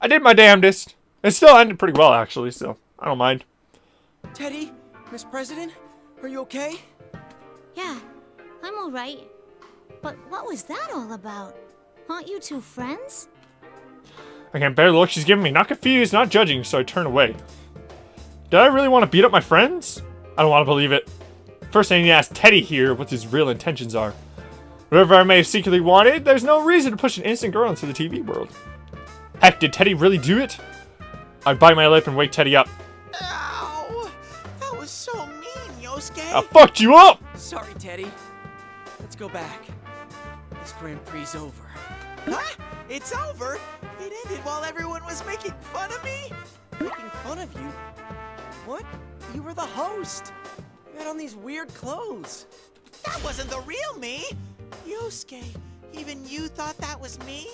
I did my damnedest. It still ended pretty well, actually, so I don't mind. Teddy, Miss President, are you okay? Yeah, I'm alright. But what was that all about? Aren't you two friends? I can't bear the look she's giving me. Not confused, not judging, so I turn away. Did I really want to beat up my friends? I don't want to believe it. First I need to ask Teddy here what his real intentions are. Whatever I may have secretly wanted, there's no reason to push an innocent girl into the TV world. Heck, did Teddy really do it? I bite my lip and wake Teddy up. Ow! That was so mean, Yosuke! I fucked you up! Sorry, Teddy. Let's go back. This Grand Prix's over. Huh? It's over? It ended while everyone was making fun of me? Making fun of you? What? You were the host. You had on these weird clothes. That wasn't the real me! Yosuke, even you thought that was me?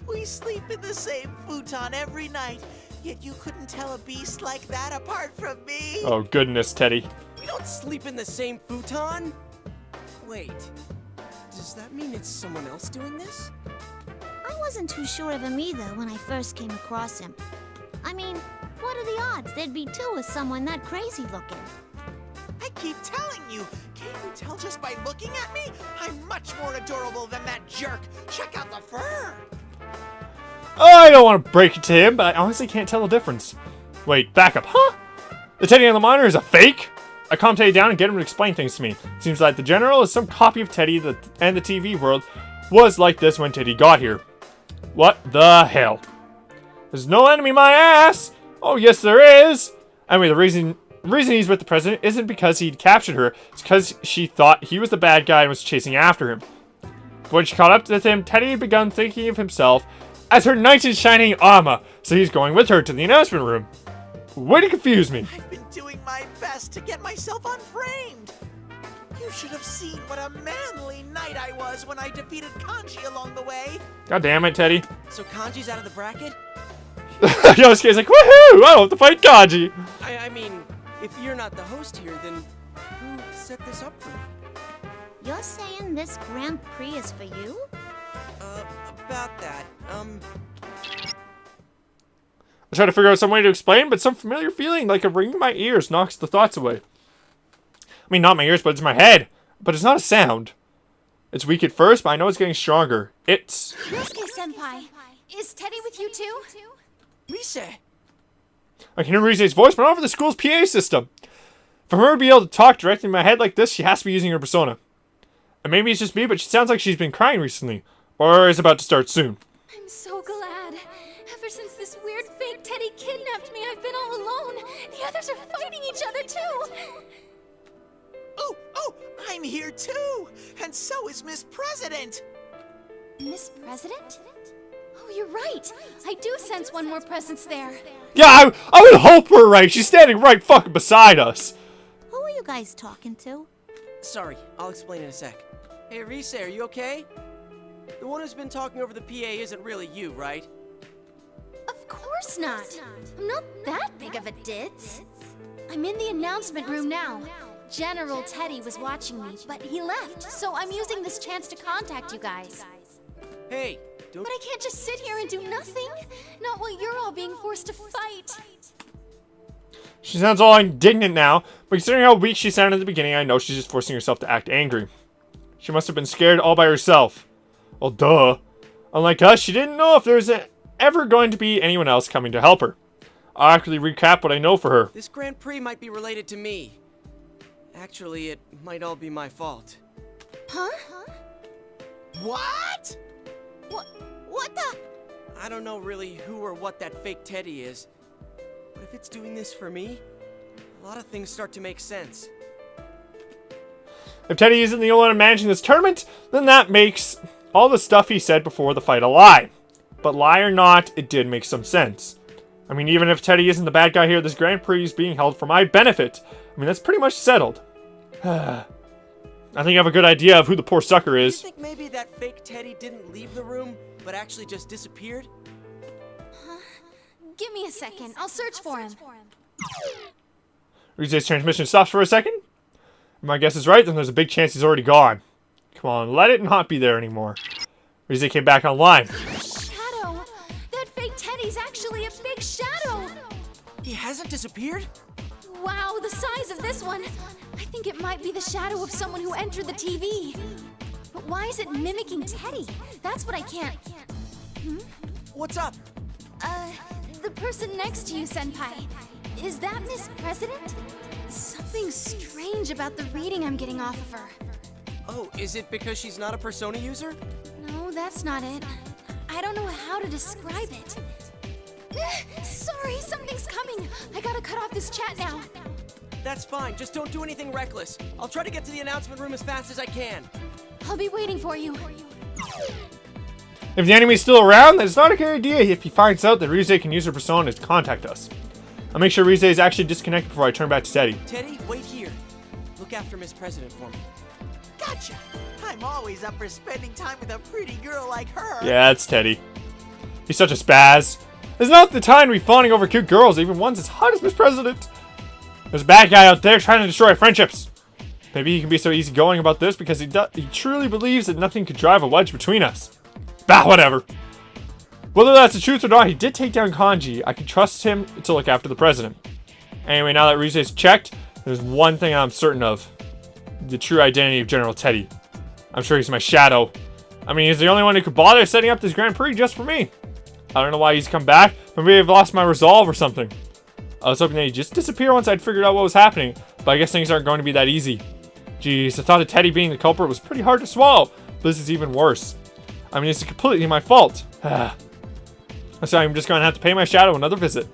We sleep in the same futon every night, yet you couldn't tell a beast like that apart from me. Oh goodness, Teddy. We don't sleep in the same futon. Wait, does that mean it's someone else doing this? I wasn't too sure of him either when I first came across him. I mean, what are the odds there'd be two of someone that crazy looking? I keep telling you, can't you tell just by looking at me? I'm much more adorable than that jerk. Check out the fur. I don't want to break it to him, but I honestly can't tell the difference. Wait, back up, huh? The Teddy on the monitor is a fake? I calm Teddy down and get him to explain things to me. Seems like the General is some copy of Teddy and the TV world was like this when Teddy got here. What the hell? There's no enemy, my ass! Oh, yes, there is! Anyway, the reason he's with the president isn't because he'd captured her. It's because she thought he was the bad guy and was chasing after him. But when she caught up with him, Teddy had begun thinking of himself as her knight in shining armor, so he's going with her to the announcement room. Way to confuse me. I've been doing my best to get myself unframed. You should have seen what a manly knight I was when I defeated Kanji along the way. God damn it, Teddy. So Kanji's out of the bracket? Yosuke's like, woohoo! I don't have to fight Kanji. I mean, if you're not the host here, then who set this up for me? You're saying this Grand Prix is for you? About that, I try to figure out some way to explain, but some familiar feeling like a ring in my ears knocks the thoughts away. I mean, not my ears, but it's my head. But it's not a sound. It's weak at first, but I know it's getting stronger. It's... Yosuke-senpai, is Teddy with you too? Rise. I can hear Rise's voice, but not over the school's PA system. For her to be able to talk directly in my head like this, she has to be using her persona. And maybe it's just me, but she sounds like she's been crying recently. Or is about to start soon. I'm so glad. Ever since this weird fake Teddy kidnapped me, I've been all alone. The others are fighting each other too. Oh, I'm here too! And so is Miss President! Miss President? Oh, you're right. I do sense one more presence there. Yeah, I would hope we're right. She's standing right fucking beside us. Who are you guys talking to? Sorry, I'll explain in a sec. Hey, Rise, are you okay? The one who's been talking over the PA isn't really you, right? Of course not. I'm not that big of a ditz. I'm in the announcement room now. General Teddy was watching me, but he left, so I'm using this chance to contact you guys. Hey, don't... But I can't just sit here and do nothing. Not while you're all being forced to fight. She sounds all indignant now, but considering how weak she sounded at the beginning, I know she's just forcing herself to act angry. She must have been scared all by herself. Well, duh. Unlike us, she didn't know if there was ever going to be anyone else coming to help her. I'll actually recap what I know for her. This Grand Prix might be related to me. Actually, it might all be my fault. Huh? What? What the? I don't know really who or what that fake Teddy is. But if it's doing this for me, a lot of things start to make sense. If Teddy isn't the only one managing this tournament, then that makes all the stuff he said before the fight a lie. But lie or not, it did make some sense. I mean, even if Teddy isn't the bad guy here, this Grand Prix is being held for my benefit. I mean, that's pretty much settled. I think I have a good idea of who the poor sucker is. Do you think maybe that fake Teddy didn't leave the room, but actually just disappeared? Give me a second. I'll search for him. Rize's transmission stops for a second. If my guess is right, then there's a big chance he's already gone. Come on, let it not be there anymore. Rize came back online. Shadow, big shadow! He hasn't disappeared? Wow, the size of this one! I think it might be the shadow of someone who entered the TV. But why is it mimicking Teddy? That's what I can't... What's up? The person next to you, Senpai. Is that Miss President? Something strange about the reading I'm getting off of her. Oh, is it because she's not a Persona user? No, that's not it. I don't know how to describe it. Sorry, something's coming. I gotta cut off this chat now. That's fine, just don't do anything reckless. I'll try to get to the announcement room as fast as I can. I'll be waiting for you. If the enemy's still around, then it's not a good idea if he finds out that Rize can use her persona to contact us. I'll make sure Rize is actually disconnected before I turn back to Teddy. Teddy, wait here. Look after Miss President for me. Gotcha! I'm always up for spending time with a pretty girl like her. Yeah, it's Teddy. He's such a spaz. There's not the time to be fawning over cute girls, even ones as hot as Miss President. There's a bad guy out there trying to destroy friendships. Maybe he can be so easygoing about this because he truly believes that nothing could drive a wedge between us. Bah, whatever. Whether that's the truth or not, he did take down Kanji. I can trust him to look after the president. Anyway, now that Rize's checked, there's one thing I'm certain of. The true identity of General Teddy. I'm sure he's my shadow. I mean, he's the only one who could bother setting up this Grand Prix just for me. I don't know why he's come back, but maybe I've lost my resolve or something. I was hoping that he'd just disappear once I'd figured out what was happening, but I guess things aren't going to be that easy. Jeez, the thought of Teddy being the culprit was pretty hard to swallow, but this is even worse. I mean, it's completely my fault. So I'm just going to have to pay my shadow another visit.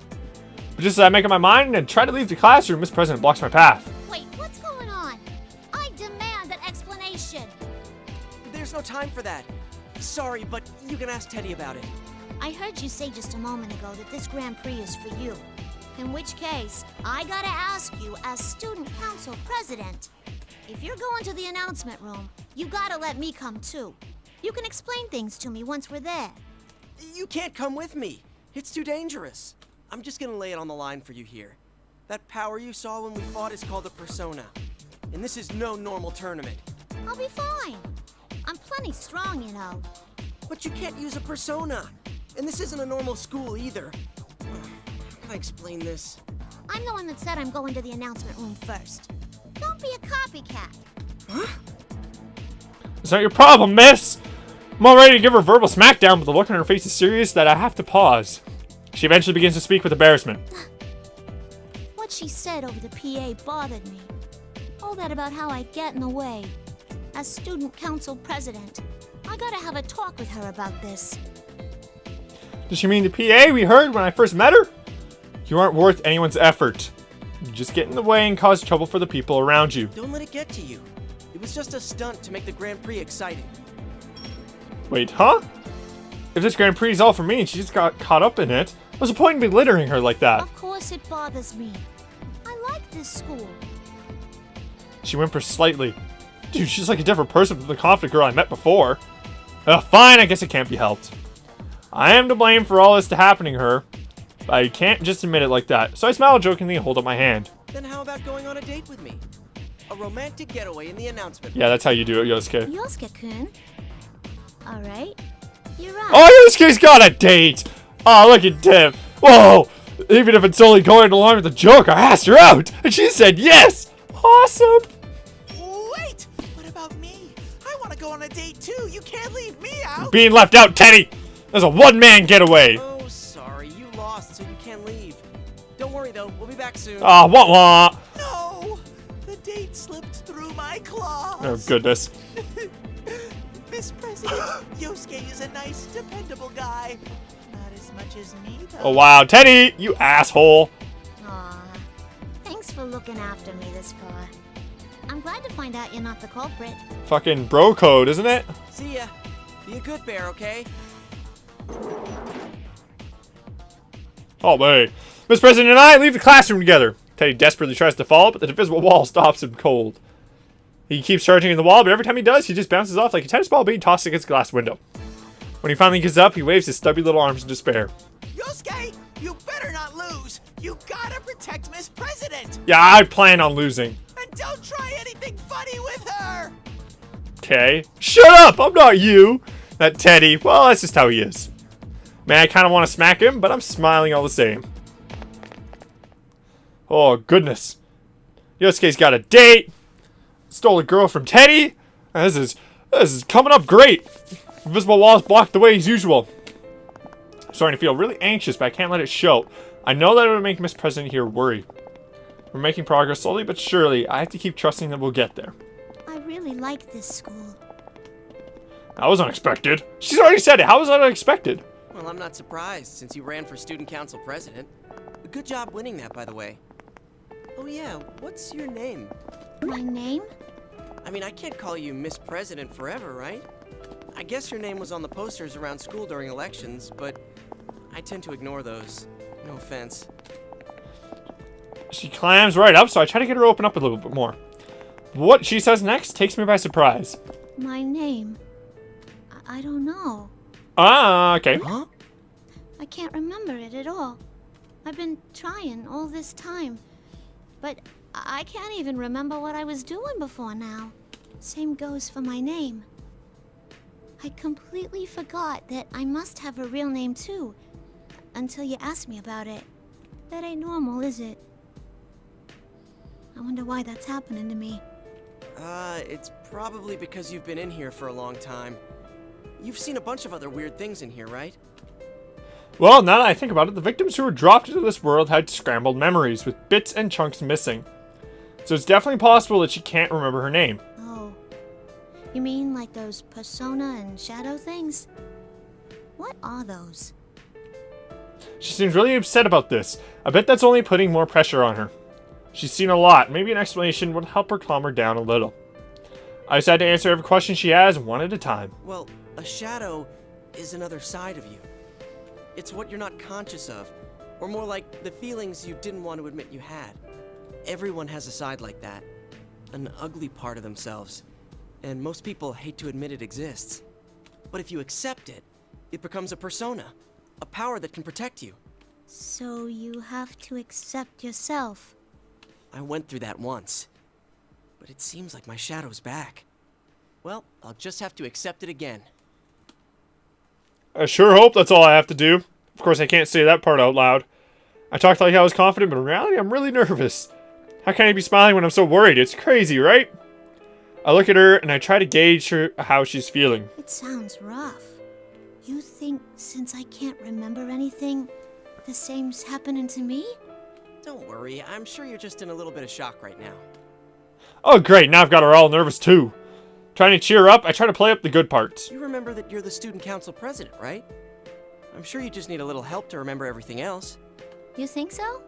But just as I make up my mind and try to leave the classroom, Miss President blocks my path. Wait, what's going on? I demand an explanation. There's no time for that. Sorry, but you can ask Teddy about it. I heard you say just a moment ago that this Grand Prix is for you. In which case, I gotta ask you as Student Council President, if you're going to the announcement room, you gotta let me come too. You can explain things to me once we're there. You can't come with me. It's too dangerous. I'm just gonna lay it on the line for you here. That power you saw when we fought is called a persona. And this is no normal tournament. I'll be fine. I'm plenty strong, you know. But you can't use a persona. And this isn't a normal school either. How can I explain this? I'm the one that said I'm going to the announcement room first. Don't be a copycat. Huh? It's not your problem, miss! I'm all ready to give her a verbal smackdown, but the look on her face is serious that I have to pause. She eventually begins to speak with embarrassment. What she said over the PA bothered me. All that about how I get in the way. As Student Council President, I gotta have a talk with her about this. Does she mean the PA we heard when I first met her? You aren't worth anyone's effort. You just get in the way and cause trouble for the people around you. Don't let it get to you. It was just a stunt to make the Grand Prix exciting. Wait, huh? If this Grand Prix is all for me and she just got caught up in it, what's the point in belittling her like that? Of course it bothers me. I like this school. She whimpers slightly. Dude, she's like a different person from the confident girl I met before. Fine, I guess it can't be helped. I am to blame for all this happening to her, but I can't just admit it like that, so I smile jokingly and hold up my hand. Then how about going on a date with me? A romantic getaway in the announcement. Yeah, that's how you do it, Yosuke. Yosuke-kun. Alright. You're right. Oh, Yosuke's got a date! Oh, look at Tim. Whoa! Even if it's only going along with the joke, I asked her out, and she said yes! Awesome! Wait! What about me? I want to go on a date too. You can't leave me out. Being left out, Teddy! There's a one-man getaway! Oh, sorry. You lost, so you can't leave. Don't worry, though. We'll be back soon. Ah, wah-wah! No! The date slipped through my claws. Oh, goodness. Miss President, Yosuke is a nice, dependable guy. Not as much as me, though. Oh, wow. Teddy, you asshole! Aw. Thanks for looking after me this far. I'm glad to find out you're not the culprit. Fucking bro code, isn't it? See ya. Be a good bear, okay? Oh, wait. Miss President and I leave the classroom together. Teddy desperately tries to follow, but the invisible wall stops him cold. He keeps charging in the wall, but every time he does, he just bounces off like a tennis ball being tossed against a glass window. When he finally gives up, he waves his stubby little arms in despair. Yosuke, you better not lose. You gotta protect Miss President. Yeah, I plan on losing. And don't try anything funny with her. Okay. Shut up! I'm not you! That Teddy, well, that's just how he is. Man, I kind of want to smack him, but I'm smiling all the same. Oh, goodness. Yosuke's got a date. Stole a girl from Teddy. This is coming up great. Invisible walls blocked the way as usual. I'm starting to feel really anxious, but I can't let it show. I know that it would make Miss President here worry. We're making progress slowly but surely. I have to keep trusting that we'll get there. I really like this school. That was unexpected. She's already said it. How was that unexpected? Well, I'm not surprised, since you ran for student council president. Good job winning that, by the way. Oh yeah, what's your name? My name? I mean, I can't call you Miss President forever, right? I guess your name was on the posters around school during elections, but I tend to ignore those. No offense. She clams right up, so I try to get her to open up a little bit more. What she says next takes me by surprise. My name? I don't know. Ah, okay. Huh? I can't remember it at all. I've been trying all this time. But I can't even remember what I was doing before now. Same goes for my name. I completely forgot that I must have a real name too. Until you asked me about it. That ain't normal, is it? I wonder why that's happening to me. It's probably because you've been in here for a long time. You've seen a bunch of other weird things in here, right? Well, now that I think about it, the victims who were dropped into this world had scrambled memories, with bits and chunks missing. So it's definitely possible that she can't remember her name. Oh. You mean like those persona and shadow things? What are those? She seems really upset about this. I bet that's only putting more pressure on her. She's seen a lot. Maybe an explanation would help her calm her down a little. I decided to answer every question she has one at a time. Well, a shadow is another side of you. It's what you're not conscious of, or more like the feelings you didn't want to admit you had. Everyone has a side like that, an ugly part of themselves, and most people hate to admit it exists. But if you accept it, it becomes a persona, a power that can protect you. So you have to accept yourself. I went through that once, but it seems like my shadow's back. Well, I'll just have to accept it again. I sure hope that's all I have to do. Of course, I can't say that part out loud. I talked like I was confident, but in reality, I'm really nervous. How can I be smiling when I'm so worried? It's crazy, right? I look at her, and I try to gauge how she's feeling. It sounds rough. You think since I can't remember anything, the same's happening to me? Don't worry, I'm sure you're just in a little bit of shock right now. Oh, great. Now I've got her all nervous, too. Trying to cheer her up, I try to play up the good parts. You remember that you're the student council president, right? I'm sure you just need a little help to remember everything else. You think so?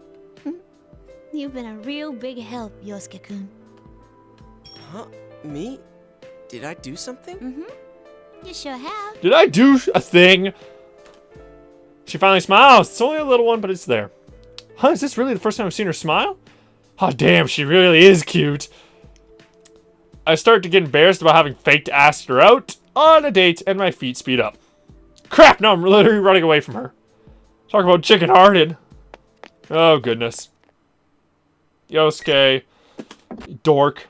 You've been a real big help, Yosuke-kun. Huh? Me? Did I do something? You sure have. Did I do a thing? She finally smiles. It's only a little one, but it's there. Huh, is this really the first time I've seen her smile? Oh, damn, she really is cute. I start to get embarrassed about having faked asked her out on a date, and my feet speed up. Crap, no, I'm literally running away from her. Talk about chicken-hearted. Oh, goodness. Yosuke. Dork.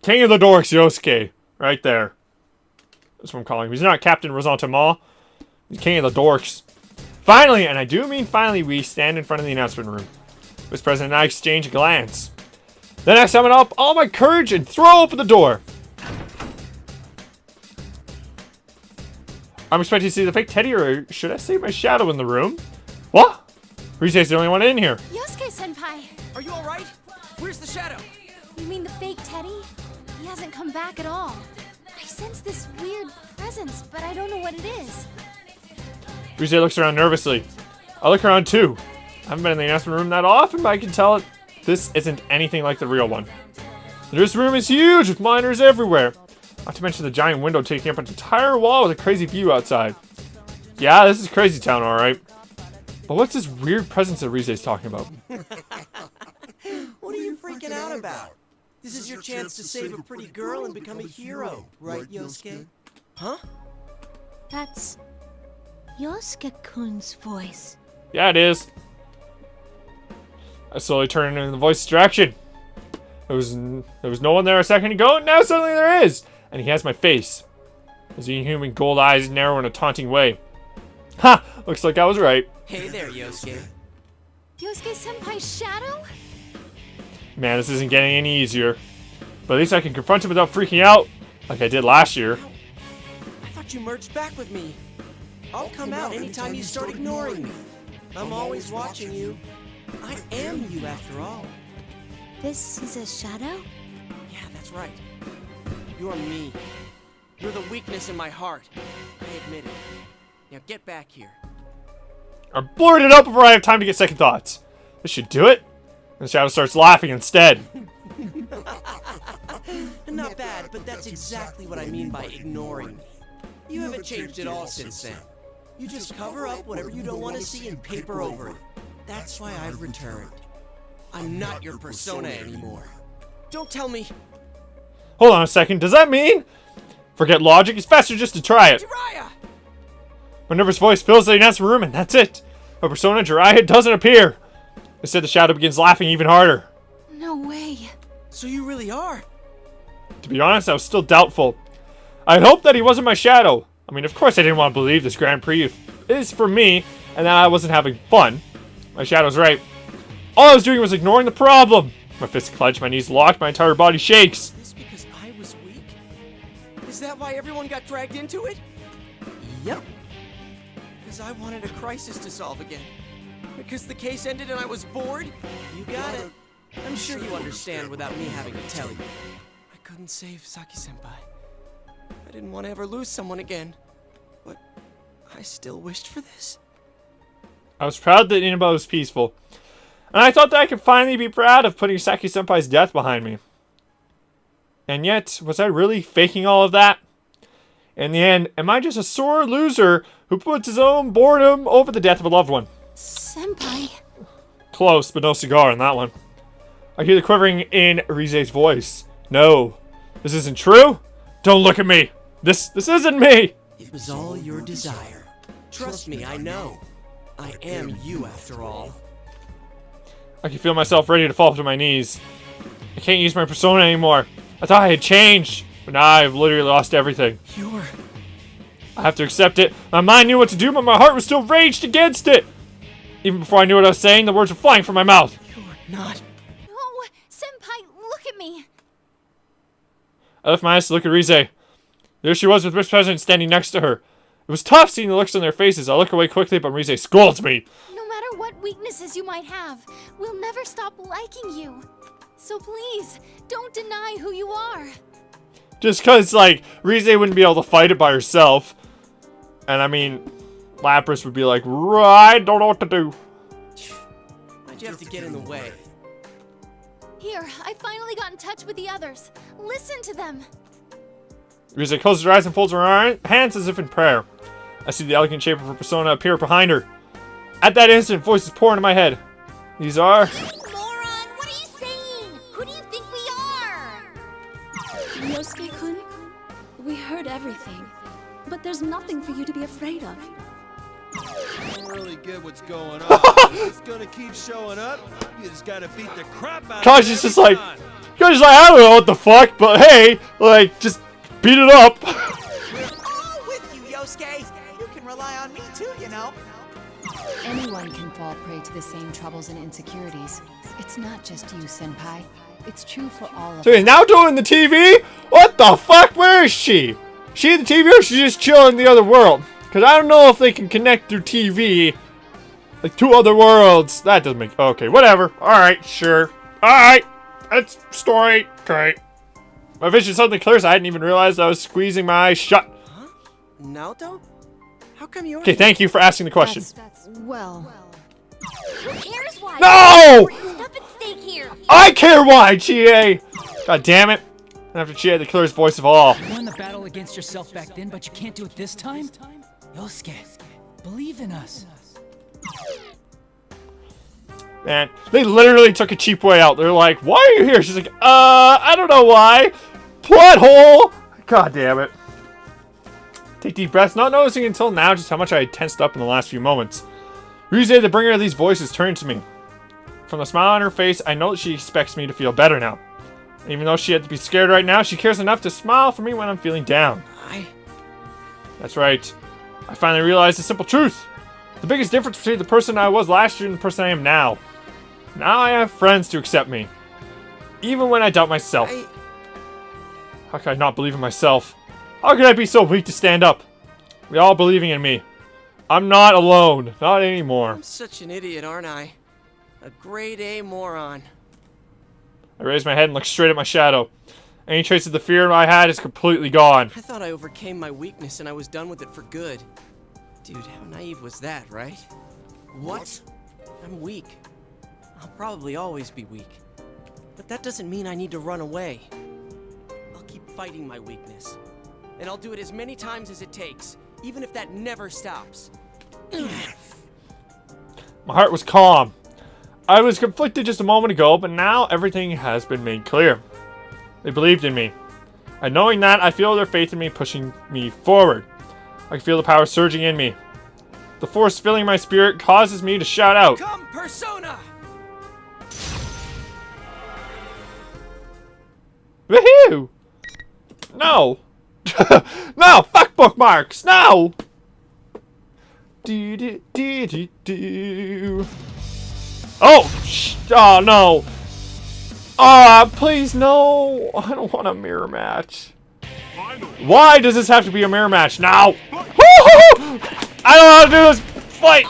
King of the dorks, Yosuke. Right there. That's what I'm calling him. He's not Captain Resentiment. He's King of the dorks. Finally, and I do mean finally, we stand in front of the announcement room. Vice President and I exchange a glance. Then I summon up all my courage and throw open the door. I'm expecting to see the fake Teddy, or should I say my shadow in the room? What? Rise's the only one in here. Yosuke-senpai! Are you alright? Where's the shadow? You mean the fake Teddy? He hasn't come back at all. I sense this weird presence, but I don't know what it is. Rise looks around nervously. I look around too. I haven't been in the announcement room that often, but I can tell this isn't anything like the real one. This room is huge with monitors everywhere. Not to mention the giant window taking up an entire wall with a crazy view outside. Yeah, this is crazy town, alright. But what's this weird presence that Rise's talking about? What are you freaking out about? This is your chance to save a pretty girl and become a hero, right, Yosuke? Huh? That's Yosuke-kun's voice. Yeah, it is. I slowly turn in the voice's direction. There was no one there a second ago, and now suddenly there is! And he has my face. His inhuman gold eyes narrow in a taunting way. Ha! Looks like I was right. Hey there, Yosuke. Yosuke-senpai's shadow? Man, this isn't getting any easier. But at least I can confront him without freaking out, like I did last year. I thought you merged back with me. I'll come out anytime you start ignoring me. I'm always watching you. I am you after all. This is a shadow? Yeah, that's right. You're me. You're the weakness in my heart. I admit it. Now get back here. I blurted it up before I have time to get second thoughts. This should do it. And the shadow starts laughing instead. Not bad, but that's exactly what I mean by ignoring me. You haven't changed at all since then. You just cover up whatever you don't want to see and paper over it. That's why I've returned. I'm not your persona anymore. Don't tell me. Hold on a second. Does that mean? Forget logic. It's faster just to try it. Jiraiya! My nervous voice fills the announcement room, and that's it. My persona, Jiraiya, doesn't appear. Instead, the shadow begins laughing even harder. No way. So you really are? To be honest, I was still doubtful. I had hoped that he wasn't my shadow. I mean, of course I didn't want to believe this Grand Prix is for me, and that I wasn't having fun. My shadow's right. All I was doing was ignoring the problem. My fists clenched, my knees locked, my entire body shakes. Is this because I was weak? Is that why everyone got dragged into it? Yep. Because I wanted a crisis to solve again. Because the case ended and I was bored? You got it. I'm sure you understand without me having to tell you. I couldn't save Saki-senpai. I didn't want to ever lose someone again. But I still wished for this. I was proud that Inaba was peaceful. And I thought that I could finally be proud of putting Saki-senpai's death behind me. And yet, was I really faking all of that? In the end, am I just a sore loser who puts his own boredom over the death of a loved one? Senpai. Close, but no cigar on that one. I hear the quivering in Rize's voice. No, this isn't true. Don't look at me. This isn't me. It was all your desire. Trust me, I know. I am you after all. I can feel myself ready to fall to my knees. I can't use my persona anymore. I thought I had changed, but now I've literally lost everything. You're... I have to accept it. My mind knew what to do, but my heart was still raged against it. Even before I knew what I was saying, the words were flying from my mouth. You're not... No, Senpai, look at me. I left my eyes to look at Rize. There she was with Vice President standing next to her. It was tough seeing the looks on their faces. I look away quickly, but Rize scolds me. No matter what weaknesses you might have, we'll never stop liking you. So please, don't deny who you are. Just because, like, Rize wouldn't be able to fight it by herself. And, I mean, Lapras would be like, I don't know what to do. Why'd you have to get in the way? Here, I finally got in touch with the others. Listen to them. Rize closes her eyes and folds her hands as if in prayer. I see the elegant shape of her persona appear behind her. At that instant, voices pour into my head. These are... Moron, what are you saying? Who do you think we are? Yosuke-kun, we heard everything, but there's nothing for you to be afraid of. I don't really get what's going on. It's gonna keep showing up. You just gotta beat the crap out of it. Kaji's just like, I don't know what the fuck, but hey, like, just beat it up. We're all with you, Yosuke. You can rely on me too, you know. Anyone can fall prey to the same troubles and insecurities. It's not just you, Senpai. It's true for all of So he's now doing the TV? What the fuck? Where is she? She in the TV or she's just chilling in the other world? Because I don't know if they can connect through TV. Like, two other worlds. That doesn't make... Okay, whatever. Alright, sure. Alright. That's story. Great. My vision suddenly clears. I hadn't even realized I was squeezing my eyes shut. Huh? Naoto? How come you're... Okay, thank you for asking the question. well... Who cares why? No! Stuff at stake here. I care why, Chie! God damn it. And after Chie, the clearest voice of all. You won the battle against yourself back then, but you can't do it this time? Yosuke, believe in us. Man, they literally took a cheap way out. They're like, why are you here? She's like, I don't know why. Plot hole! God damn it. Take deep breaths, not noticing until now just how much I had tensed up in the last few moments. Rize, the bringer of these voices, turned to me. From the smile on her face, I know that she expects me to feel better now. Even though she had to be scared right now, she cares enough to smile for me when I'm feeling down. That's right. I finally realized the simple truth. The biggest difference between the person I was last year and the person I am now. Now I have friends to accept me. Even when I doubt myself. How could I not believe in myself? How could I be so weak to stand up? We all believing in me. I'm not alone. Not anymore. I'm such an idiot, aren't I? A grade A moron. I raised my head and looked straight at my shadow. Any trace of the fear I had is completely gone. I thought I overcame my weakness and I was done with it for good. Dude, how naive was that, right? What? I'm weak. I'll probably always be weak. But that doesn't mean I need to run away. I'll keep fighting my weakness. And I'll do it as many times as it takes, even if that never stops. My heart was calm. I was conflicted just a moment ago, but now everything has been made clear. They believed in me. And knowing that, I feel their faith in me pushing me forward. I can feel the power surging in me. The force filling my spirit causes me to shout out. Come, Persona! Woohoo! No! No! Fuck bookmarks! No! Do. Oh! Oh no! Please no! I don't want a mirror match. Why does this have to be a mirror match now? Woo-hoo! I don't know how to do this fight!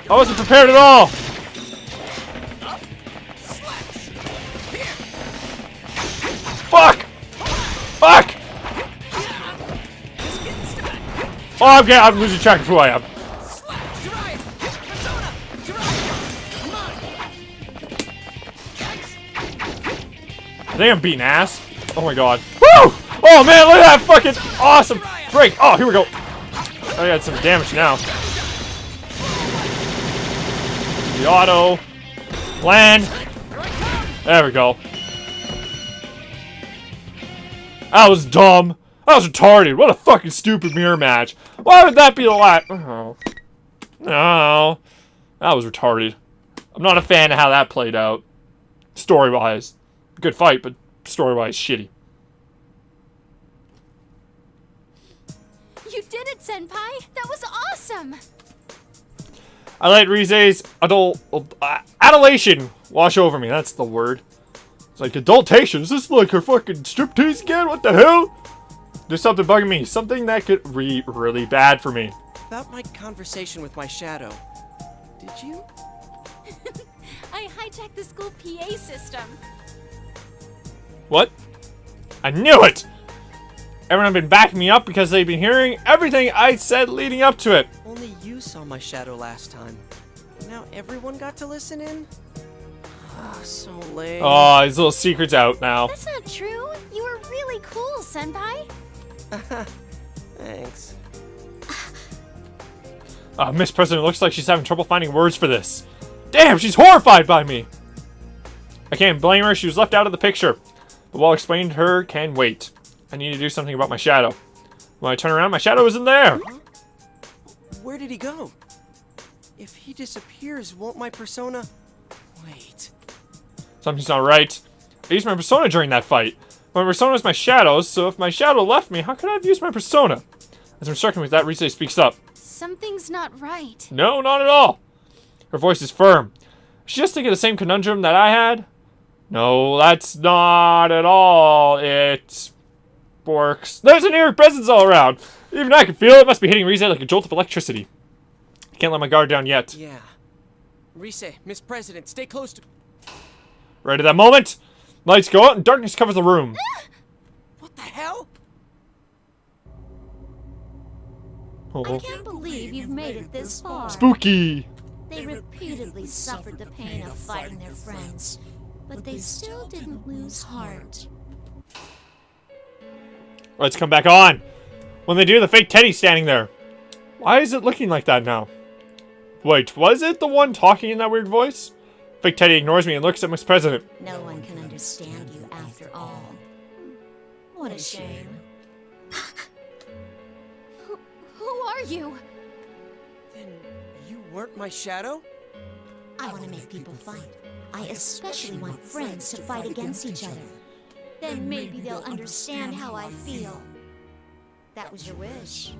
I wasn't prepared at all! Fuck! Fuck! Oh, I'm losing track of who I am. I think I'm beating ass. Oh my god. Woo! Oh man, look at that fucking awesome break. Oh, here we go. I got some damage now. The auto. Land. There we go. That was dumb. That was retarded. What a fucking stupid mirror match. Why would that be the last? Oh. No. That was retarded. I'm not a fan of how that played out. Story-wise. Good fight, but story-wise, shitty. You did it, Senpai! That was awesome! I let Rize's adulation wash over me. That's the word. It's like, adultation? Is this like her fucking striptease again? What the hell? There's something bugging me. Something that could be really bad for me. About my conversation with my shadow. Did you? I hijacked the school PA system. What? I knew it! Everyone had been backing me up because they've been hearing everything I said leading up to it. Only you saw my shadow last time. Now everyone got to listen in? Oh, so lame. Oh, his little secret's out now. That's not true. You were really cool, Senpai. Thanks. Miss President looks like she's having trouble finding words for this. Damn, she's horrified by me. I can't blame her. She was left out of the picture. But while explaining to her can wait. I need to do something about my shadow. When I turn around, my shadow isn't there. Huh? Where did he go? If he disappears, won't my persona... Wait. Something's not right. I used my persona during that fight. My persona is my shadow, so if my shadow left me, how could I have used my persona? As I'm struggling with that, Rise speaks up. Something's not right. No, not at all. Her voice is firm. Is she just thinking the same conundrum that I had? No, that's not at all. It works. There's an eerie presence all around. Even I can feel it. It must be hitting Rise like a jolt of electricity. I can't let my guard down yet. Yeah. Rise, Miss President, stay close to... Right at that moment, lights go out and darkness covers the room. What the hell? I can't believe you've made it this far. Spooky. They repeatedly suffered the pain of fighting their friends, but they still didn't lose heart. Let's come back on. When they do, the fake Teddy's standing there. Why is it looking like that now? Wait, was it the one talking in that weird voice? Fake Teddy ignores me and looks at Miss President. No one can understand you after all. What a shame. Who are you? Then you weren't my shadow? I want to make people fight. I especially want friends to fight against each other. Then maybe they'll understand how I feel. That was your wish,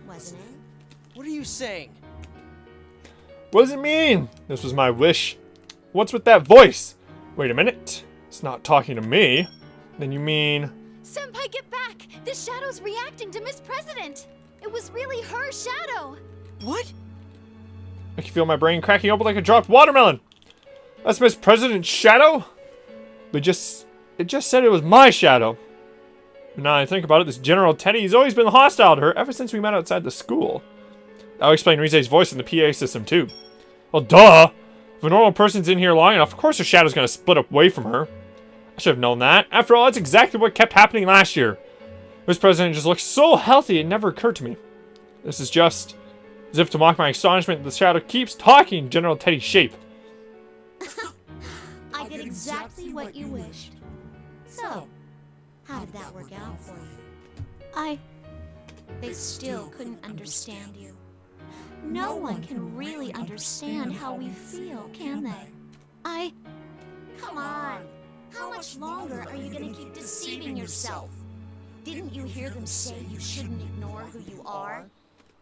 wasn't it? What are you saying? What does it mean? This was my wish. What's with that voice? Wait a minute. It's not talking to me. Then you mean... Senpai, get back! This shadow's reacting to Miss President! It was really her shadow! What? I can feel my brain cracking open like a dropped watermelon. That's Miss President's shadow? But it just said it was my shadow. And now I think about it, this General Teddy has always been hostile to her ever since we met outside the school. That'll explain Rize's voice in the PA system too. Well, duh! If a normal person's in here long enough, of course her shadow's gonna split away from her. I should have known that. After all, that's exactly what kept happening last year. Miss President just looks so healthy, it never occurred to me. This is just as if to mock my astonishment, the shadow keeps talking in General Teddy's shape. I did exactly what you wished. So, how did that work out for you? They still couldn't understand you. No one can really understand how we feel, can they? Come on. How much longer are you gonna keep deceiving yourself? Didn't you hear them say you shouldn't ignore who you are?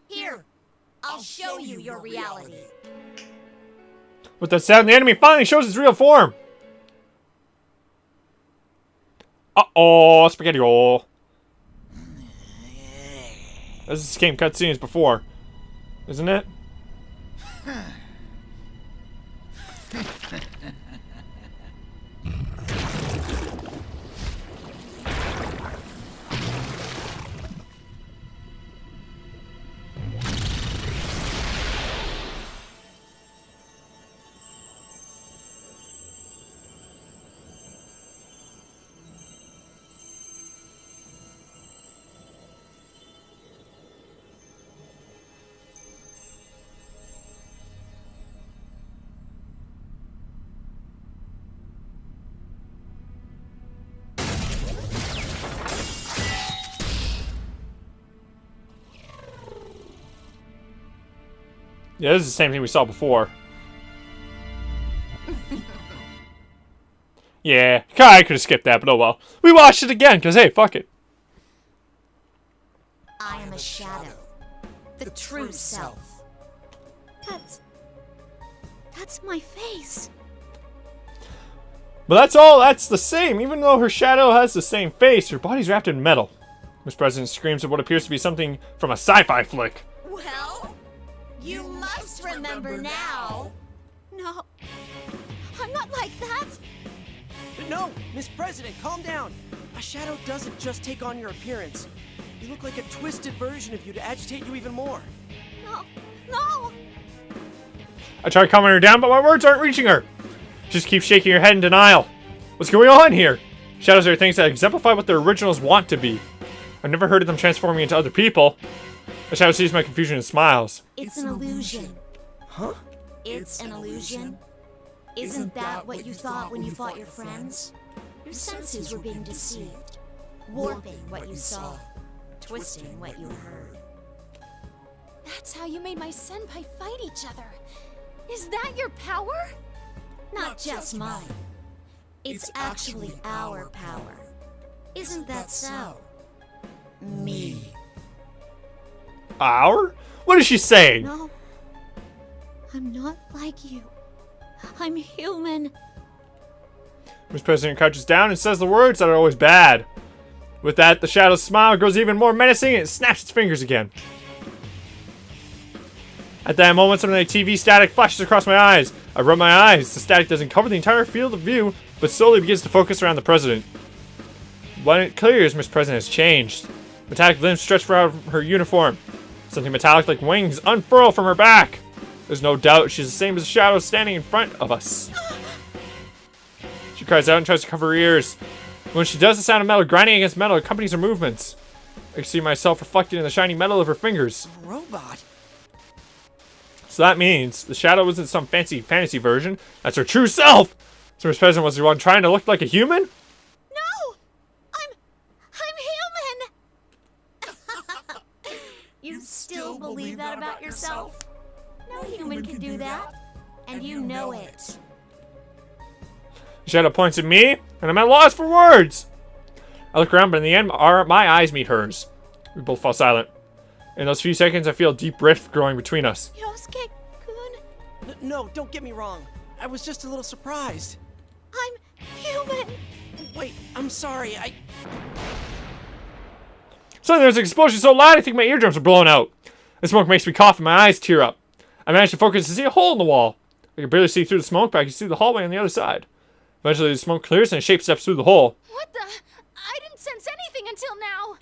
Here, I'll show you your reality. With that sound, the enemy finally shows its real form. Uh-oh, spaghetti-o. This is the same cutscene as before, isn't it? Yeah, this is the same thing we saw before. Yeah, I could have skipped that, but oh well. We watched it again, because hey, fuck it. I am a shadow. The true self. That's my face. But that's the same. Even though her shadow has the same face, her body's wrapped in metal. Miss President screams at what appears to be something from a sci-fi flick. Well, you must remember now. No, I'm not like that. No, Miss President, calm down. A shadow doesn't just take on your appearance. You look like a twisted version of you to agitate you even more. No. I try calming her down, but my words aren't reaching her. She just keeps shaking her head in denial. What's going on here? Shadows are things that exemplify what their originals want to be. I've never heard of them transforming into other people. The shadow sees my confusion and smiles. It's an illusion. Huh? It's an illusion. Isn't that what you thought when you fought your friends? Your senses were being deceived, warping what you saw, twisting what you heard. That's how you made my senpai fight each other. Is that your power? Not just mine. It's actually our power. Isn't that so? Me. Our? What is she saying? No. I'm not like you. I'm human. Miss President crouches down and says the words that are always bad. With that, the shadow's smile grows even more menacing and it snaps its fingers again. At that moment, something like TV static flashes across my eyes. I rub my eyes. The static doesn't cover the entire field of view, but slowly begins to focus around the President. When it clears, Miss President has changed. Metallic limbs stretch out from her uniform. Something metallic like wings unfurl from her back. There's no doubt she's the same as the shadow standing in front of us. She cries out and tries to cover her ears. When she does, the sound of metal grinding against metal accompanies her movements. I can see myself reflected in the shiny metal of her fingers. A robot? So that means the shadow wasn't some fancy fantasy version. That's her true self! So Miss President was the one trying to look like a human? No! I'm human! You still believe that about yourself? No human can do that. And you know it. The shadow points at me, and I'm at a loss for words. I look around, but in the end, my eyes meet hers. We both fall silent. In those few seconds, I feel a deep rift growing between us. Yosuke-kun, No, don't get me wrong. I was just a little surprised. I'm human. Wait, I'm sorry. Suddenly there's an explosion so loud I think my eardrums are blowing out. The smoke makes me cough and my eyes tear up. I manage to focus to see a hole in the wall. I can barely see through the smoke, but I can see the hallway on the other side. Eventually the smoke clears and a shape steps through the hole. What the? I didn't sense anything until now.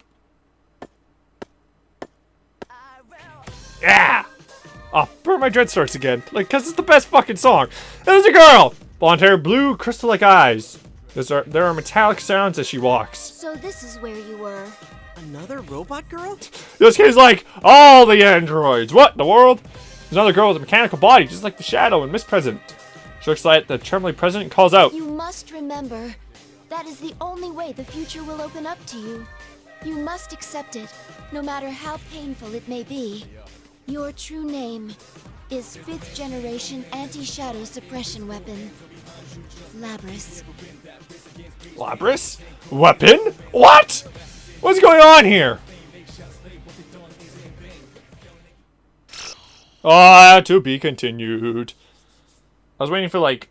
Yeah! Oh, burn my dread starts again. Like, cause it's the best fucking song. There's a girl! Blonde hair, blue, crystal-like eyes. There are metallic sounds as she walks. So this is where you were. Another robot girl? Yosuke's like, all the androids. What in the world? There's another girl with a mechanical body, just like the Shadow and Miss President. She looks like the trembling president and calls out. You must remember, that is the only way the future will open up to you. You must accept it, no matter how painful it may be. Your true name is 5th generation anti-shadow suppression weapon, Labris. Labris? Weapon? What? What's going on here? Ah, to be continued. I was waiting for, like,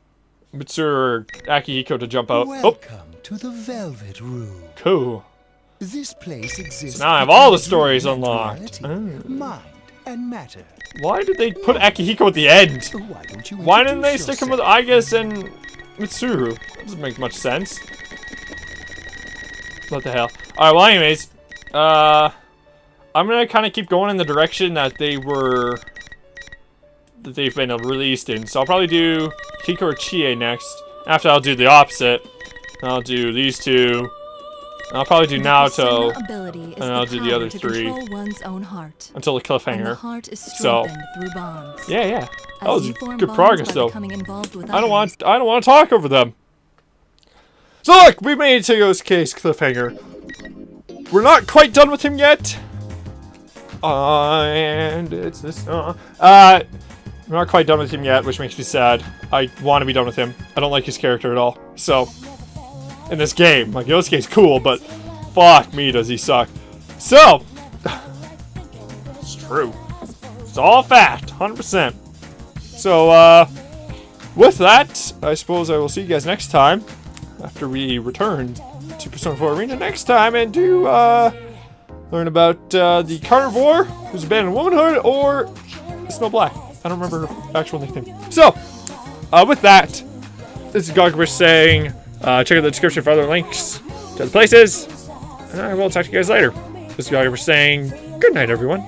Mitsuru or Akihiko to jump out. Welcome to the Velvet Room. Cool. This place exists. So now I have all the stories unlocked. Mind and matter. Why did they put Akihiko at the end? Why didn't they stick him with Aigus and Mitsuru? That doesn't make much sense. What the hell? Alright, well anyways, I'm gonna kind of keep going in the direction that they've been released in. So I'll probably do Kiko or Chie next. After I'll do the opposite. I'll do these two. And I'll probably do Naoto. And I'll do the other three. Until the cliffhanger. So yeah. That was good progress though. I don't want to talk over them. So look, we made it to Yosuke's cliffhanger. We're not quite done with him yet. And it's this song. We're not quite done with him yet, which makes me sad. I want to be done with him. I don't like his character at all. So, in this game, like, Yosuke's cool, but fuck me, does he suck. So, it's true. It's all fact, 100%. So, with that, I suppose I will see you guys next time. After we return to Persona 4 Arena next time and do, learn about, the Carnivore, who's abandoned womanhood, or Snow Black. I don't remember her actual nickname. So, with that, this is Goglabesh saying, check out the description for other links to the places, and I will talk to you guys later. This is Goglabesh saying, good night, everyone.